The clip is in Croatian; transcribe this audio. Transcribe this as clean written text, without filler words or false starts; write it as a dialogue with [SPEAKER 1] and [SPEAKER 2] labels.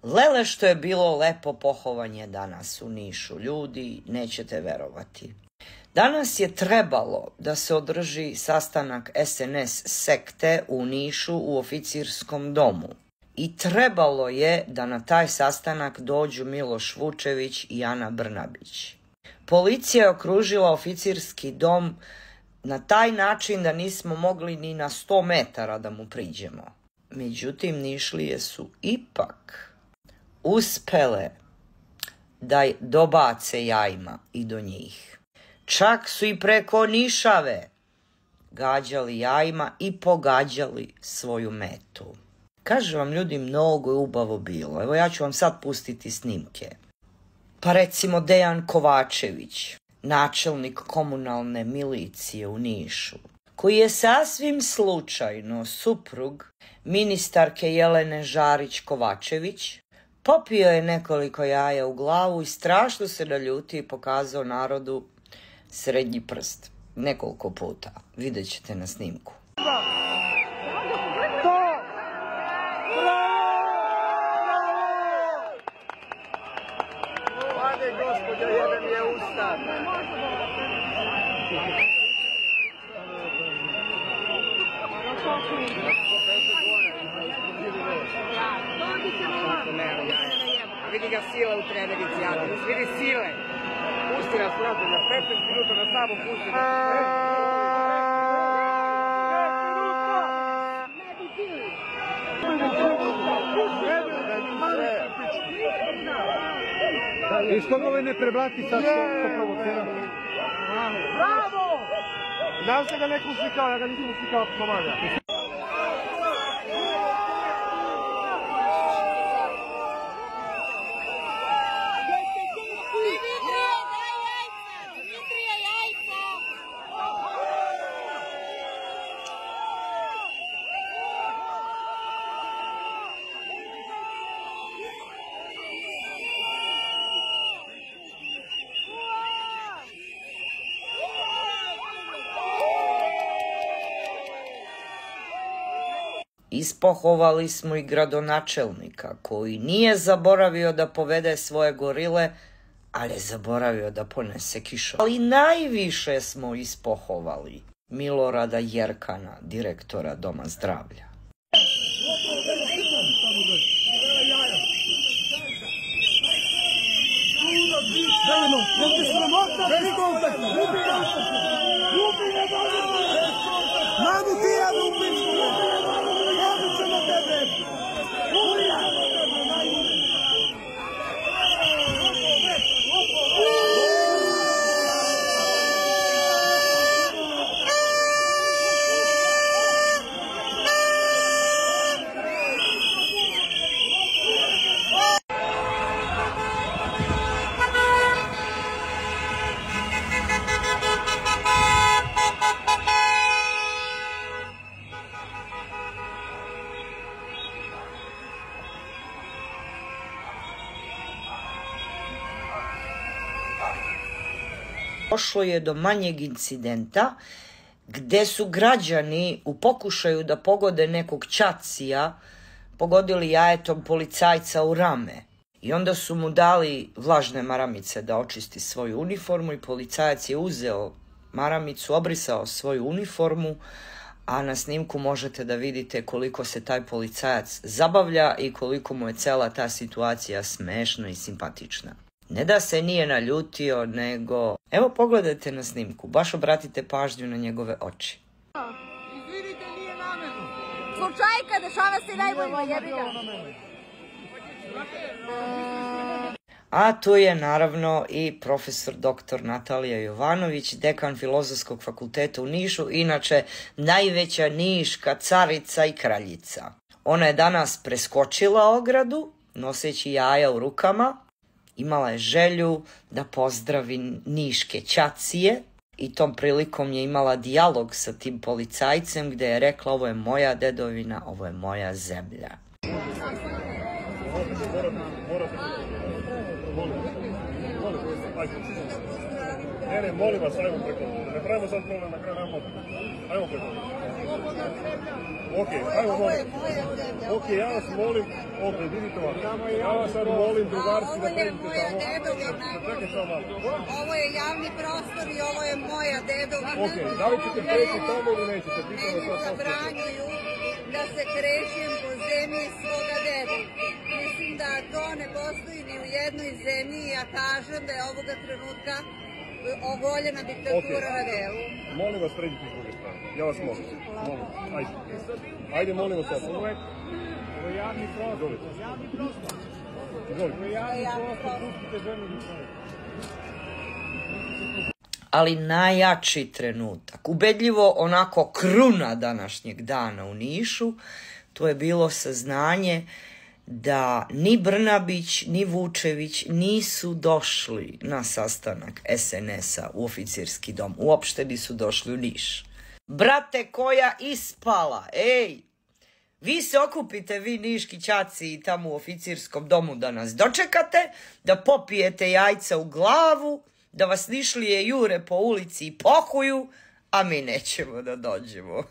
[SPEAKER 1] Lele što je bilo lepo pohovanje danas u Nišu. Ljudi, nećete verovati. Danas je trebalo da se održi sastanak SNS sekte u Nišu u oficirskom domu. I trebalo je da na taj sastanak dođu Miloš Vučević i Ana Brnabić. Policija je okružila oficirski dom na taj način da nismo mogli ni na 100 metara da mu priđemo. Međutim, Nišlije su ipak uspele da dobace jajima i do njih. Čak su i preko Nišave gađali jajima i pogađali svoju metu. Kažem vam ljudi, mnogo je ubavo bilo. Evo ja ću vam sad pustiti snimke. Pa recimo Dejan Kovačević, načelnik komunalne milicije u Nišu, koji je sasvim slučajno suprug ministarke Jelene Žarić Kovačević, popio je nekoliko jaja u glavu i strašno se naljutio i pokazao narodu srednji prst. Nekoliko puta. Vidjet ćete na snimku.
[SPEAKER 2] Hajde, gospođo, jebe mi je usta. Vidi ga sile u trenerici, Adamus, vidi sile. Pusti nas, brate, za 15 minuta na samo pusti
[SPEAKER 3] I što ga ovaj ne preblati sad što provocira?
[SPEAKER 2] Bravo! Znam se da neko uslikao, ja ga nisam uslikao pomaga.
[SPEAKER 1] Ispohovali smo i gradonačelnika koji nije zaboravio da povede svoje gorile, ali je zaboravio da ponese kišo. Ali najviše smo ispohovali Milorada Jerkana, direktora Doma zdravlja. Došlo je do manjeg incidenta gde su građani u pokušaju da pogode nekog ćacija pogodili jajetom policajca u rame. I onda su mu dali vlažne maramice da očisti svoju uniformu i policajac je uzeo maramicu, obrisao svoju uniformu, a na snimku možete da vidite koliko se taj policajac zabavlja i koliko mu je cela ta situacija smešna i simpatična. Ne da se nije naljutio, nego... Evo pogledajte na snimku, baš obratite pažnju na njegove oči.
[SPEAKER 2] Izvinite, nije namerno.
[SPEAKER 4] Slučajka, dešava se najbolje, jebi ga.
[SPEAKER 1] A tu je naravno i profesor dr. Natalija Jovanović, dekan Filozofskog fakulteta u Nišu, inače najveća niška carica i kraljica. Ona je danas preskočila ogradu, noseći jaja u rukama. Imala je želju da pozdravi niške ćacije i tom prilikom je imala dijalog sa tim policajcem gde je rekla ovo je moja dedovina, ovo je moja zemlja.
[SPEAKER 5] Morate. Ne, molim vas, ajmo preko. Ne pravimo sad problem na kraju, ajmo preko. Ok, ajmo molim. Ok, ja vas molim, ovdje, vidite ovako. Ja vas sad molim, drugarci, da pređete tamo. Čekaj samo malo.
[SPEAKER 4] Ovo je javni prostor i ovo je moja dedovina.
[SPEAKER 5] Ok, da li ćete preći tamo ili nećete?
[SPEAKER 4] Meni zabranjuju da se krećem po zemlji svoga deda. Mislim da to ne postoji ni u jednoj zemlji i ja kažem da je ovoga trenutka ogoljena diktatura na delu.
[SPEAKER 5] Molim vas, pređite s druge strane. Ja vas molim. Ajde. Ajde, molim vas. Ovo je javni prostor. Izvolite.
[SPEAKER 1] Ali najjači trenutak, ubedljivo onako kruna današnjeg dana u Nišu, to je bilo saznanje da ni Brnabić ni Vučević nisu došli na sastanak SNS-a u oficirski dom. Uopšte nisu došli u Niš. Brate, koja ispala, ej! Vi se okupite, vi niški ćaci i tamo u oficirskom domu da nas dočekate, da popijete jajca u glavu, da vas nišlije jure po ulici i pohuju, a mi nećemo da dođemo.